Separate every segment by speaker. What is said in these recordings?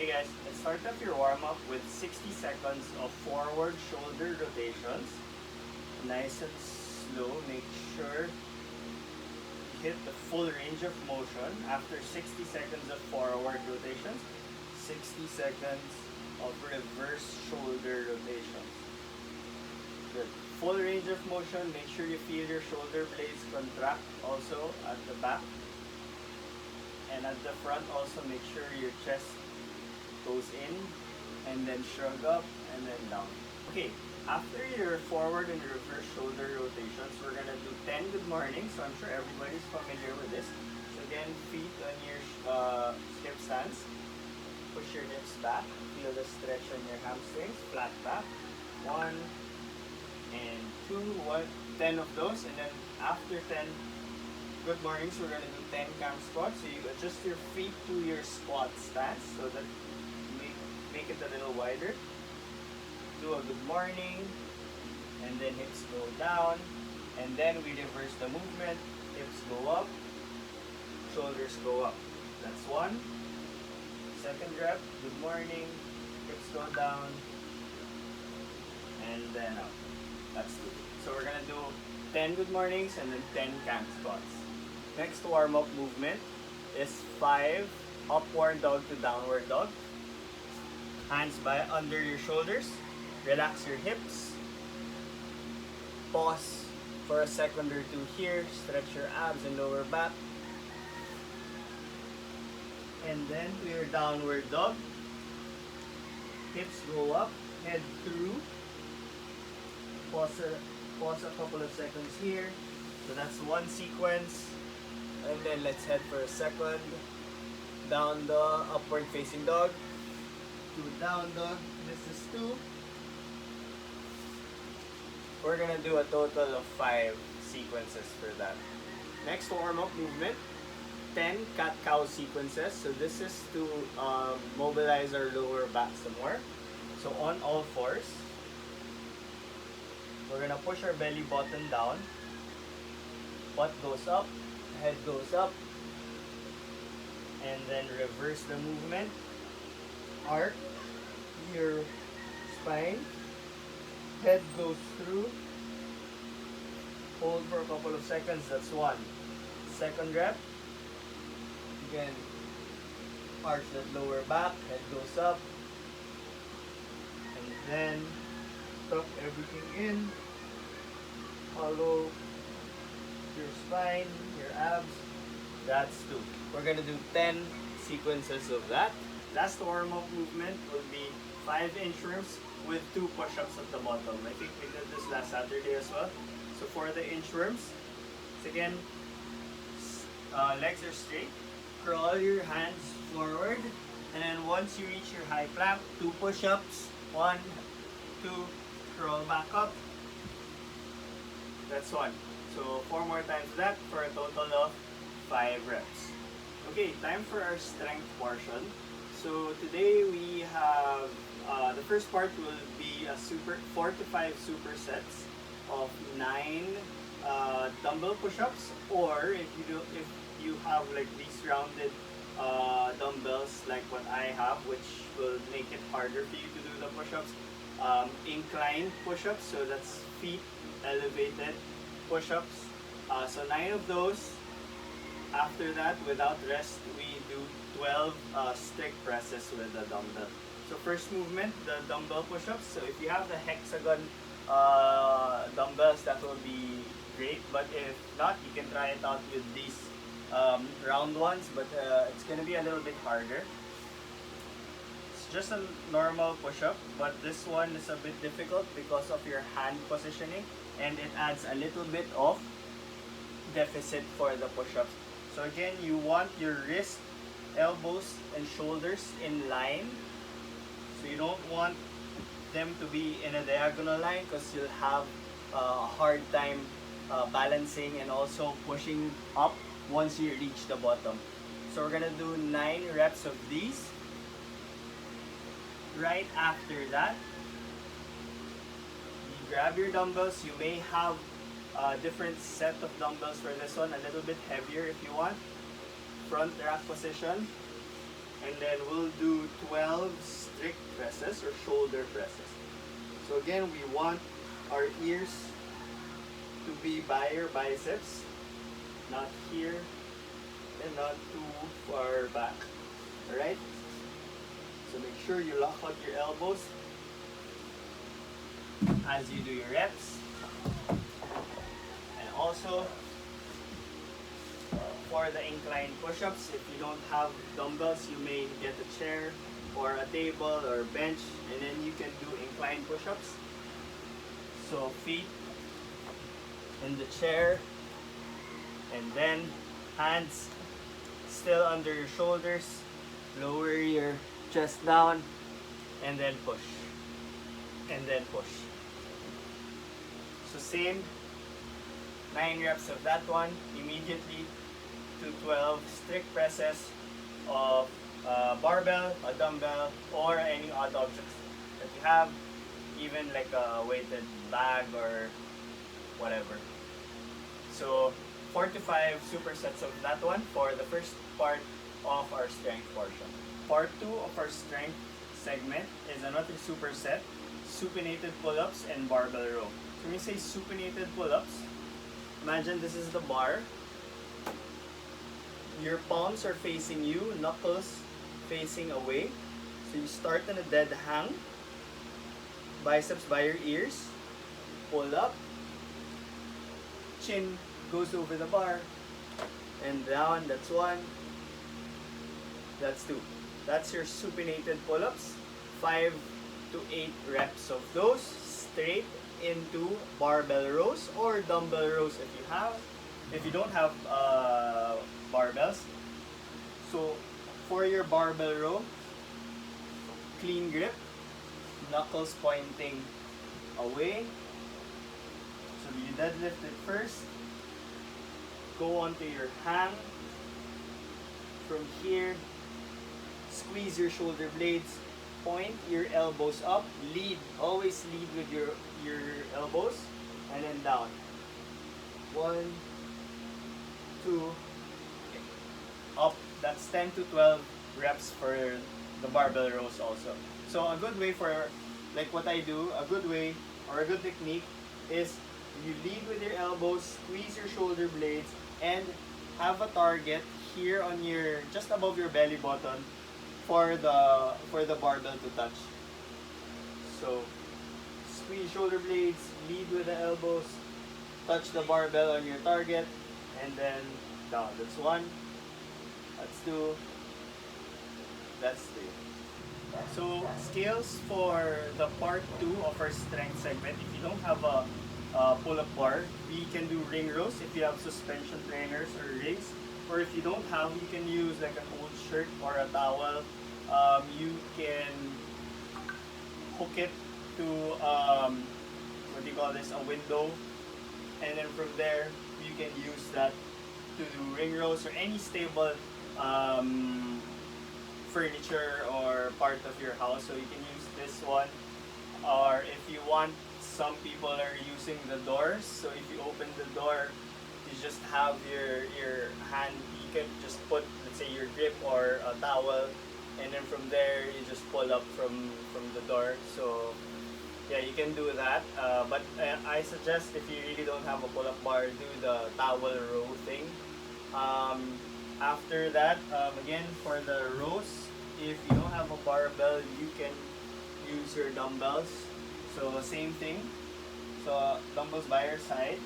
Speaker 1: Okay guys, let's start off your warm-up with 60 seconds of forward shoulder rotations. Nice and slow. Make sure you hit the full range of motion. After 60 seconds of forward rotations, 60 seconds of reverse shoulder rotations. Good. Full range of motion. Make sure you feel your shoulder blades contract also at the back. And at the front also make sure your chest goes in and then shrug up and then down. Okay, after your forward and reverse shoulder rotations, we're gonna do 10 good mornings. So I'm sure everybody's familiar with this. So again, feet on your hip stance. Push your hips back. Feel the stretch on your hamstrings. Flat back. 1 and 2. 10 of those. And then after 10 good mornings, we're gonna do 10 cam squats. So you adjust your feet to your squat stance so that make it a little wider. Do a good morning, and then hips go down, and then we reverse the movement. Hips go up, shoulders go up. That's one. Second rep, good morning, hips go down, and then up. That's two. So we're gonna do 10 good mornings and then 10 cam squats. Next warm-up movement is 5 upward dog to downward dog. Hands by under your shoulders. Relax your hips. Pause for a second or two here. Stretch your abs and lower back. And then to your downward dog. Hips go up, head through. Pause a couple of seconds here. So that's one sequence. And then let's head for a second. Down dog, upward facing dog. To down dog. This is 2. We're gonna do a total of 5 sequences for that. Next warm-up movement, 10 cat-cow sequences. So this is to mobilize our lower back some more. So on all fours, we're gonna push our belly button down. Butt goes up, head goes up, and then reverse the movement. Arc your spine, head goes through, hold for a couple of seconds. That's one. Second rep, again, arch that lower back, head goes up, and then tuck everything in, follow your spine, your abs. That's 2. We're gonna do 10 sequences of that. Last warm-up movement will be 5 inchworms with 2 push-ups at the bottom. I think we did this last Saturday as well. So for the inchworms, it's again, legs are straight. Crawl your hands forward, and then once you reach your high plank, 2 push-ups. 1, 2, crawl back up. That's 1. So 4 more times that for a total of 5 reps. Okay, time for our strength portion. So today we have the first part will be a 4 to 5 supersets of 9 dumbbell push-ups, or if you have like these rounded dumbbells like what I have, which will make it harder for you to do the push-ups, incline push-ups, so that's feet elevated push-ups. So 9 of those. After that, without rest, we do 12 stick presses with the dumbbell. So first movement, the dumbbell push-ups. So if you have the hexagon dumbbells, that will be great. But if not, you can try it out with these round ones, but it's going to be a little bit harder. It's just a normal push-up, but this one is a bit difficult because of your hand positioning, and it adds a little bit of deficit for the push-ups. So again, you want your wrist, elbows, and shoulders in line. So you don't want them to be in a diagonal line because you'll have a hard time balancing and also pushing up once you reach the bottom. So we're gonna do 9 reps of these. Right after that, you grab your dumbbells. You may have a different set of dumbbells for this one, a little bit heavier if you want. Front rack position, and then we'll do 12 shoulder presses. So again, we want our ears to be by your biceps, not here and not too far back. Alright? So make sure you lock out your elbows as you do your reps. And also, for the incline push-ups, if you don't have dumbbells, you may get a chair or a table or bench, and then you can do incline push-ups. So feet in the chair, and then hands still under your shoulders, lower your chest down, and then push, and then push. So same 9 reps of that one, immediately to 12 strict presses of a barbell, a dumbbell, or any odd objects that you have, even like a weighted bag or whatever. So 4 to 5 supersets of that one for the first part of our strength portion. Part 2 of our strength segment is another superset, supinated pull-ups and barbell row. So when you say supinated pull-ups, imagine this is the bar. Your palms are facing you, knuckles facing away. So you start in a dead hang, biceps by your ears, pull up, chin goes over the bar, and down. That's 1, that's 2. That's your supinated pull-ups. 5 to 8 reps of those straight into barbell rows or dumbbell rows if you have. If you don't have barbells. So for your barbell row, clean grip, knuckles pointing away. So you deadlift it first. Go onto your hang. From here, squeeze your shoulder blades, point your elbows up, lead, always lead with your elbows, and then down. 1, 2, up. That's 10 to 12 reps for the barbell rows also. So a good way for, like what I do, a good way or a good technique is you lead with your elbows, squeeze your shoulder blades, and have a target here on your, just above your belly button for the barbell to touch. So squeeze shoulder blades, lead with the elbows, touch the barbell on your target, and then down. That's 1, that's 2, that's 3. So skills for the part 2 of our strength segment. If you don't have a pull-up bar, we can do ring rows if you have suspension trainers or rings. Or if you don't have, you can use like an old shirt or a towel. You can hook it to what do you call this, a window, and then from there you can use that to do ring rows or any stable furniture or part of your house. So you can use this one, or if you want, some people are using the doors. So if you open the door, you just have your hand, you can just put, let's say, your grip or a towel, and then from there you just pull up from the door. So yeah, you can do that, but I suggest if you really don't have a pull-up bar, do the towel row thing. After that, again, for the rows, if you don't have a barbell, you can use your dumbbells. So same thing, so dumbbells by your side,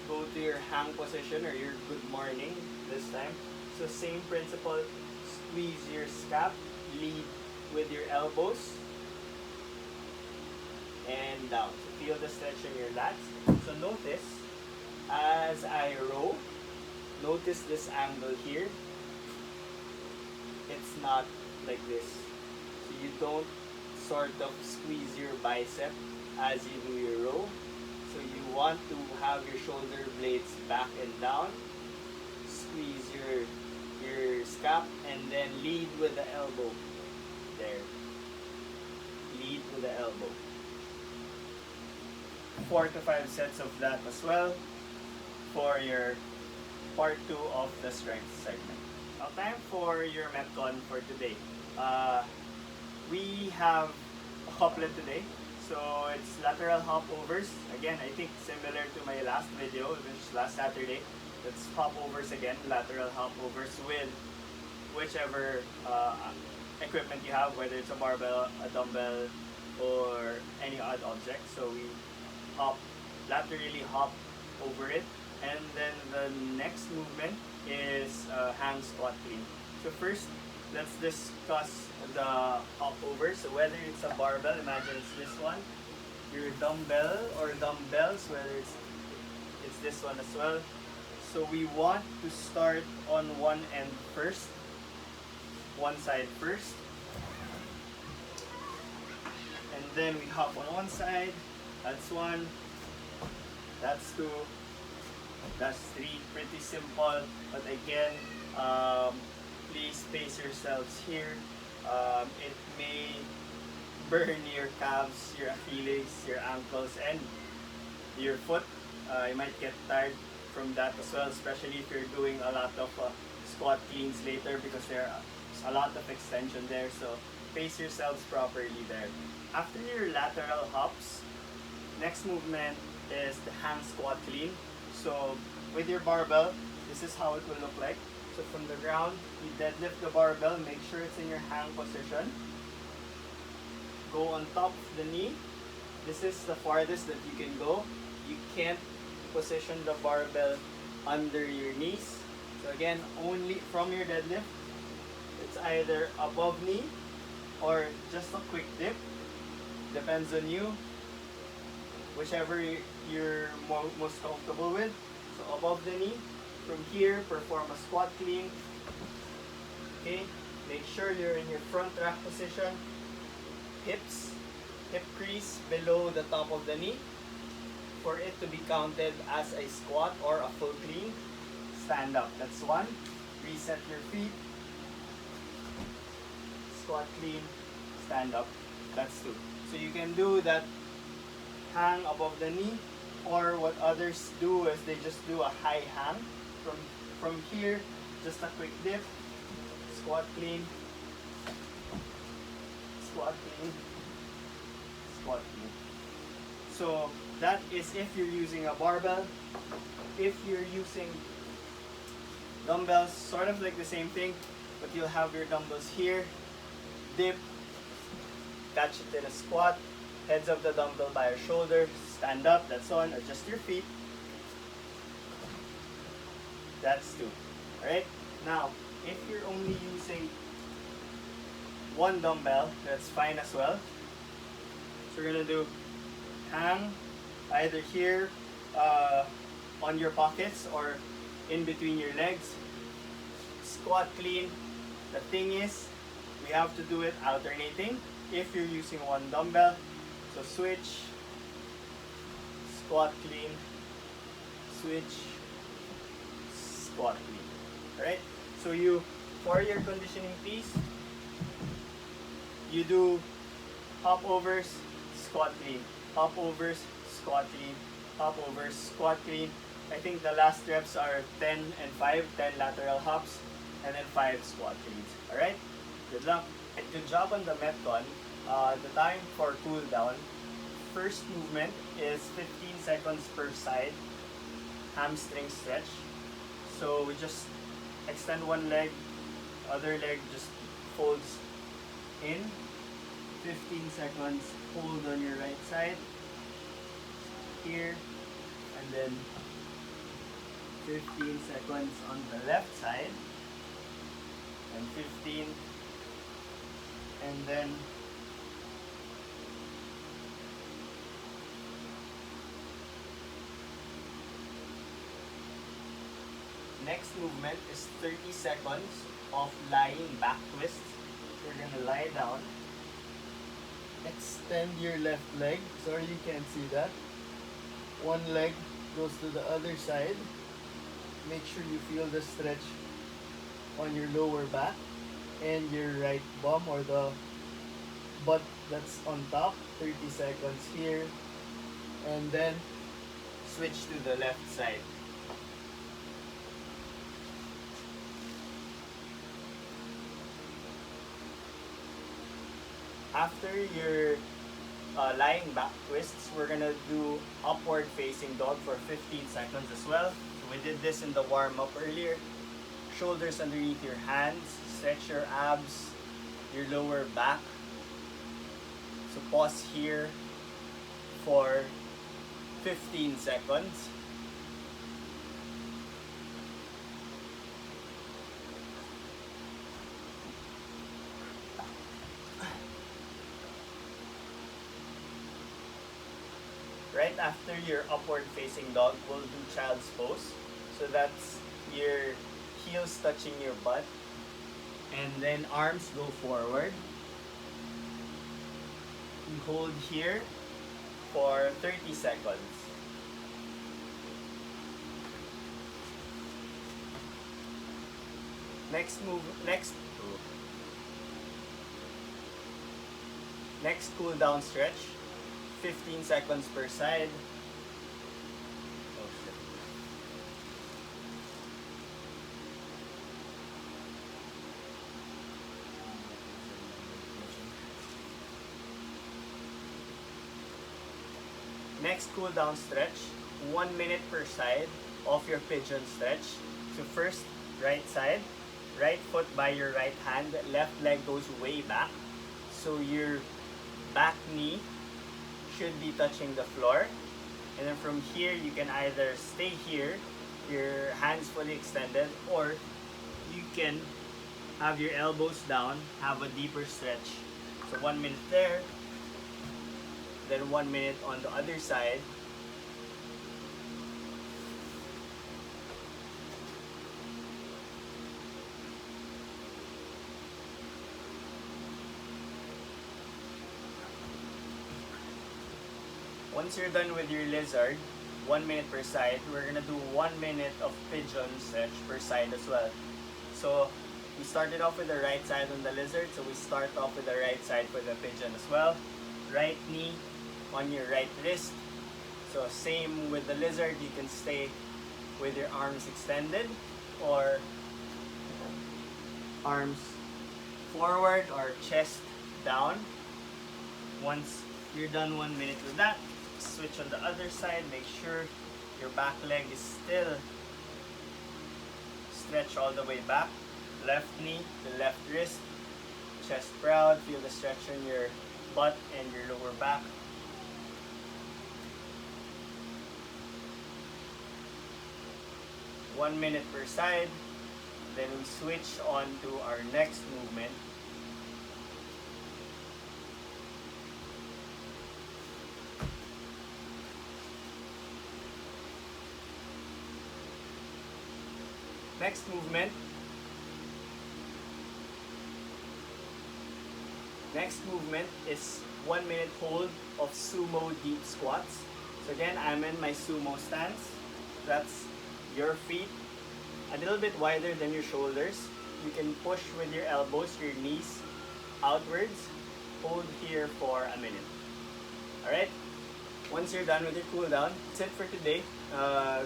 Speaker 1: go to your hang position or your good morning this time. So same principle, squeeze your scap, lead with your elbows, and down. So feel the stretch in your lats. So notice, as I row, notice this angle here. It's not like this. So you don't sort of squeeze your bicep as you do your row. So you want to have your shoulder blades back and down. Squeeze your scap and then lead with the elbow. There. Lead with the elbow. 4 to 5 sets of that as well for your part 2 of the strength segment. Now time for your Metcon for today. We have couplet today. So it's lateral hop overs. Again, I think similar to my last video, which is last Saturday. It's hop overs again, lateral hop overs with whichever equipment you have, whether it's a barbell, a dumbbell, or any odd object. So we laterally hop over it. And then the next movement is hang squat clean. So first, let's discuss the hop over. So whether it's a barbell, imagine it's this one, your dumbbell or dumbbells, whether it's this one as well. So we want to start on one end first, one side first, and then we hop on one side. That's one, that's two, that's three. Pretty simple, but again, please pace yourselves here. It may burn your calves, your Achilles, your ankles, and your foot. You might get tired from that as well, especially if you're doing a lot of squat cleans later, because there's a lot of extension there. So pace yourselves properly there. After your lateral hops, next movement is the hang squat clean. So with your barbell, this is how it will look like. So from the ground, you deadlift the barbell, make sure it's in your hang position. Go on top of the knee. This is the farthest that you can go. You can't position the barbell under your knees. So again, only from your deadlift, it's either above knee or just a quick dip. Depends on you, whichever you're most comfortable with. So above the knee. From here, perform a squat clean. Okay, make sure you're in your front rack position. Hip crease below the top of the knee. For it to be counted as a squat or a full clean, stand up. That's one. Reset your feet. Squat clean, stand up. That's two. So you can do that hang above the knee, or what others do is they just do a high hang. From here, just a quick dip, squat clean, squat clean, squat clean. So that is if you're using a barbell. If you're using dumbbells, sort of like the same thing, but you'll have your dumbbells here, dip, catch it in a squat, heads of the dumbbell by your shoulder, stand up, that's on, adjust your feet. That's two. Alright? Now, if you're only using one dumbbell, that's fine as well. So we're gonna do hang either here on your pockets or in between your legs. Squat clean. The thing is, we have to do it alternating if you're using one dumbbell. So switch, squat clean, switch, squat clean. Alright? So for your conditioning piece, you do hop overs, squat clean, hop overs, squat clean, hop overs, squat clean. I think the last reps are 10 and 5, 10 lateral hops, and then 5 squat cleans. Alright? Good luck. And good job on the Metcon. The time for cool down, first movement is 15 seconds per side, hamstring stretch. So we just extend one leg, other leg just folds in. 15 seconds, hold on your right side, here, and then 15 seconds on the left side, and 15, and then next movement is 30 seconds of lying back twist. You're gonna lie down, extend your left leg. Sorry you can't see that. One leg goes to the other side. Make sure you feel the stretch on your lower back and your right bum or the butt that's on top. 30 seconds here, and then switch to the left side. After your lying back twists. We're gonna do upward facing dog for 15 seconds as well. So we did this in the warm up earlier. Shoulders underneath your hands, stretch your abs, your lower back. So pause here for 15 seconds. Right after your upward facing dog, we'll do child's pose. So that's your heels touching your butt. And then arms go forward. You hold here for 30 seconds. Next cool down stretch. 15 seconds per side. Oh shit. Next cool down stretch, 1 minute per side of your pigeon stretch. So first, right side, right foot by your right hand, left leg goes way back. So your back knee should be touching the floor. And then from here, you can either stay here, your hands fully extended, or you can have your elbows down, have a deeper stretch. So 1 minute there, then 1 minute on the other side. Once you're done with your lizard, 1 minute per side, we're gonna do 1 minute of pigeon stretch per side as well. So we started off with the right side on the lizard, so we start off with the right side for the pigeon as well. Right knee on your right wrist. So same with the lizard, you can stay with your arms extended or arms forward or chest down. Once you're done 1 minute with that, switch on the other side. Make sure your back leg is still stretched all the way back. Left knee, the left wrist, chest proud. Feel the stretch in your butt and your lower back. One minute per side. Then we switch on to our next movement. Next movement is 1 minute hold of sumo deep squats. So again, I'm in my sumo stance. That's your feet a little bit wider than your shoulders. You can push with your elbows, your knees outwards. Hold here for a minute. Alright? Once you're done with your cool down, that's it for today.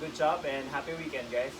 Speaker 1: Good job and happy weekend, guys.